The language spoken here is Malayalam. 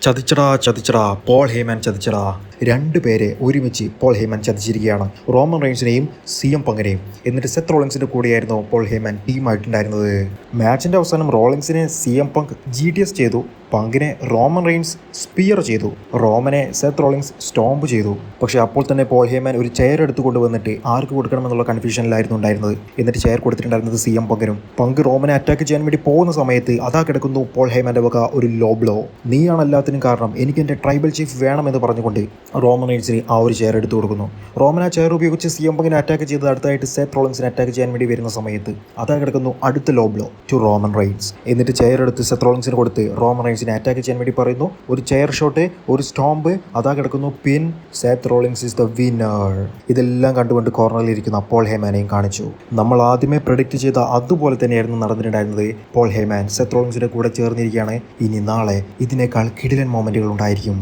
ചതിച്ചടാ ചതിച്ചടാ, പോൾ ഹേമൻ ചതിച്ചടാ. രണ്ടുപേരെ ഒരുമിച്ച് പോൾ ഹേമൻ ചതിച്ചിരിക്കുകയാണ്. റോമൻ റെയിൻസിനെയും CM പങ്കിനെയും. എന്നിട്ട് സെത്ത് റോളിൻസിന്റെ കൂടെയായിരുന്നു പോൾ ഹേമൻ ടീമായിട്ടുണ്ടായിരുന്നത്. മാച്ചിന്റെ അവസാനം റോളിൻസിനെ CM പങ്ക് GTS ചെയ്തു, പങ്കിനെ റോമൻ റെയിൻസ് സ്പിയർ ചെയ്തു, റോമനെ സെത്ത് റോളിൻസ് സ്റ്റോംപ് ചെയ്തു. പക്ഷേ അപ്പോൾ തന്നെ പോൾ ഹേമൻ ഒരു ചെയർ എടുത്തു കൊണ്ടുവന്നിട്ട് ആർക്ക് കൊടുക്കണമെന്നുള്ള കൺഫ്യൂഷനിലായിരുന്നു ഉണ്ടായിരുന്നത്. എന്നിട്ട് ചെയർ കൊടുത്തിട്ടുണ്ടായിരുന്നത് CM പങ്കിനും. പങ്ക് റോമനെ അറ്റാക്ക് ചെയ്യാൻ വേണ്ടി പോകുന്ന സമയത്ത് അതാ കിടക്കുന്നു പോൾ ഹേമന്റെ വക ഒരു ലോ ബ്ലോ. നീയാണ് എല്ലാത്തിനും കാരണം, എനിക്ക് എൻ്റെ ട്രൈബൽ ചീഫ് വേണമെന്ന് പറഞ്ഞുകൊണ്ട് റോമൻ റെയിൻസിന് ആ ഒരു ചെയർ എടുത്തു കൊടുക്കുന്നു. റോമൻ ആ ചെയർ ഉപയോഗിച്ച് CM പങ്കിനെ അറ്റാക്ക് ചെയ്ത് അടുത്തായിട്ട് സെത്ത് റോളിൻസിനെ അറ്റാക്ക് ചെയ്യാൻ വേണ്ടി വരുന്ന സമയത്ത് അതാ കിടക്കുന്നു അടുത്ത low blow to Roman Reigns. എന്നിട്ട് ചെയർ എടുത്ത് സെത്ത് റോളിൻസിന് കൊടുത്ത് റോമൻ റെയിൻസിനെ അറ്റാക്ക് ചെയ്യാൻ വേണ്ടി പറയുന്നു. ഒരു ചെയർ ഷോട്ട്, ഒരു സ്റ്റോംപ്, അതാ കിടക്കുന്നു pin. Seth Rollins is the winner. ഇതെല്ലാം കണ്ടുകൊണ്ട് കോർണറിൽ ഇരിക്കുന്ന പോൾ ഹേമാനെയും കാണിച്ചു. നമ്മൾ ആദ്യമേ പ്രഡിക്റ്റ് ചെയ്ത അതുപോലെ തന്നെയായിരുന്നു നടന്നിട്ടുണ്ടായിരുന്നത്. പോൾ ഹേമാൻ സെത്ത് റോളിൻസിന്റെ കൂടെ ചേർന്നിരിക്കുകയാണ്. ഇനി നാളെ ഇതിനേക്കാൾ കിടിലൻ മൊമെന്റുകൾ ഉണ്ടായിരിക്കും.